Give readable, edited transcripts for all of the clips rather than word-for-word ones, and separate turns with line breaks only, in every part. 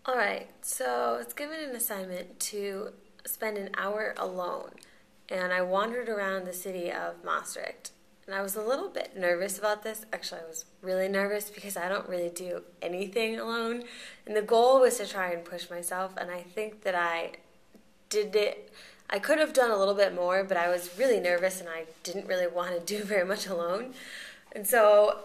Alright, so I was given an assignment to spend an hour alone, and I wandered around the city of Maastricht. And I was a little bit nervous about this. Actually, I was really nervous because I don't really do anything alone. And the goal was to try and push myself, and I think that I did it. I could have done a little bit more, but I was really nervous and I didn't really want to do very much alone. And so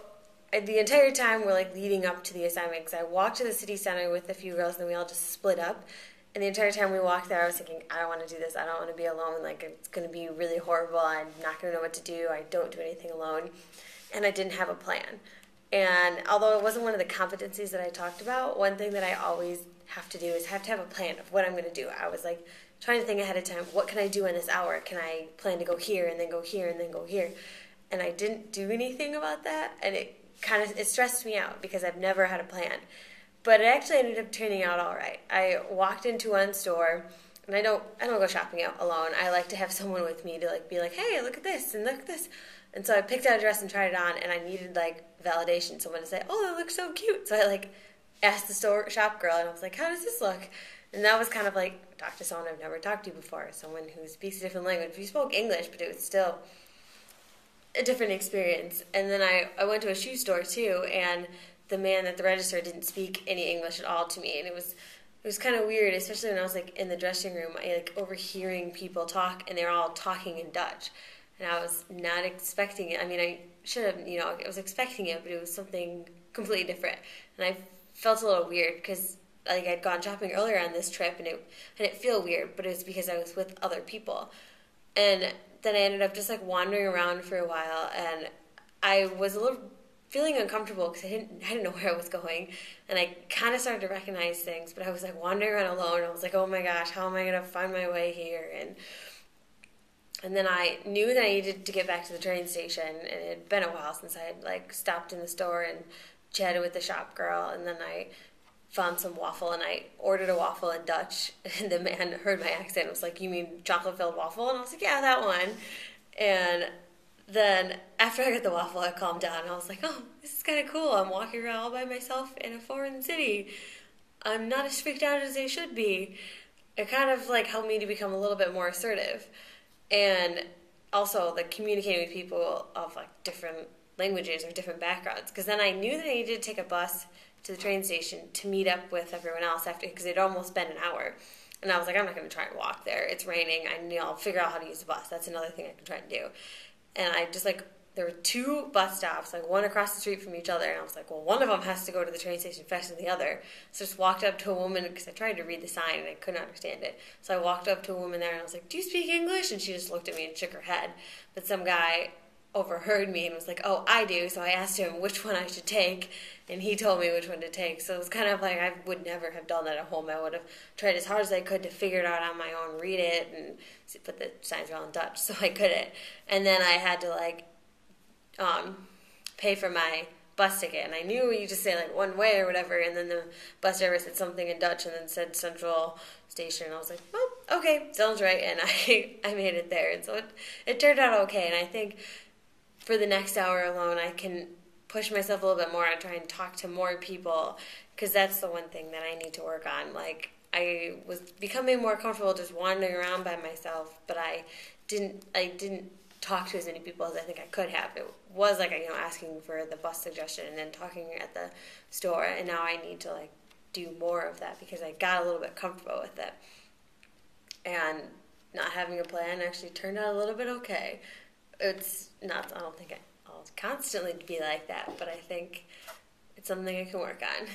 the entire time we're like leading up to the assignment, because I walked to the city center with a few girls and then we all just split up. And the entire time we walked there, I was thinking, I don't want to do this. I don't want to be alone. Like, it's going to be really horrible. I'm not going to know what to do. I don't do anything alone. And I didn't have a plan. And although it wasn't one of the competencies that I talked about, one thing that I always have to do is have to have a plan of what I'm going to do. I was like trying to think ahead of time, what can I do in this hour? Can I plan to go here and then go here and then go here? And I didn't do anything about that, and it stressed me out because I've never had a plan. But it actually ended up turning out all right. I walked into one store, and I don't go shopping out alone. I like to have someone with me to like be like, hey, look at this and look at this. And so I picked out a dress and tried it on, and I needed like validation, someone to say, oh, that looks so cute. So I like asked the shop girl, and I was like, how does this look? And that was kind of like talk to someone I've never talked to before, someone who speaks a different language. We spoke English, but it was still a different experience. And then I went to a shoe store too, and the man at the register didn't speak any English at all to me, and it was kind of weird, especially when I was like in the dressing room. I like overhearing people talk, and they're all talking in Dutch, and I was not expecting it. I mean, I should have, I was expecting it, but it was something completely different, and I felt a little weird because like I'd gone shopping earlier on this trip, and it didn't feel weird, but it was because I was with other people, and then I ended up just like wandering around for a while, and I was a little feeling uncomfortable because I didn't know where I was going, and I kind of started to recognize things, but I was like wandering around alone. I was like, oh my gosh, how am I gonna find my way here? And then I knew that I needed to get back to the train station, and it had been a while since I had like stopped in the store and chatted with the shop girl, and then I found some waffle, and I ordered a waffle in Dutch, and the man heard my accent and was like, you mean chocolate filled waffle? And I was like, yeah, that one. And then after I got the waffle, I calmed down, and I was like, oh, this is kind of cool. I'm walking around all by myself in a foreign city. I'm not as freaked out as I should be. It kind of like helped me to become a little bit more assertive, and also like communicating with people of like different languages or different backgrounds, because then I knew that I needed to take a bus to the train station to meet up with everyone else after, because it'd almost been an hour. And I was like, I'm not going to try and walk there. It's raining. I'll figure out how to use the bus. That's another thing I can try and do. And I just like, there were two bus stops, like one across the street from each other. And I was like, well, one of them has to go to the train station faster than the other. So I just walked up to a woman, because I tried to read the sign and I couldn't understand it. So I walked up to a woman there and I was like, do you speak English? And she just looked at me and shook her head. But some guy overheard me and was like, oh, I do. So I asked him which one I should take, and he told me which one to take. So it was kind of like I would never have done that at home. I would have tried as hard as I could to figure it out on my own, read it, and but the signs were all in Dutch, so I couldn't. And then I had to like pay for my bus ticket, and I knew you just say like one way or whatever, and then the bus driver said something in Dutch and then said Central Station, and I was like, oh, okay, sounds right, and I made it there, and so it turned out okay. And I think for the next hour alone, I can push myself a little bit more and try and talk to more people, because that's the one thing that I need to work on. Like, I was becoming more comfortable just wandering around by myself, but I didn't talk to as many people as I think I could have. It was like, asking for the bus suggestion and then talking at the store, and now I need to like do more of that because I got a little bit comfortable with it. And not having a plan actually turned out a little bit okay. It's not, I don't think I'll constantly be like that, but I think it's something I can work on.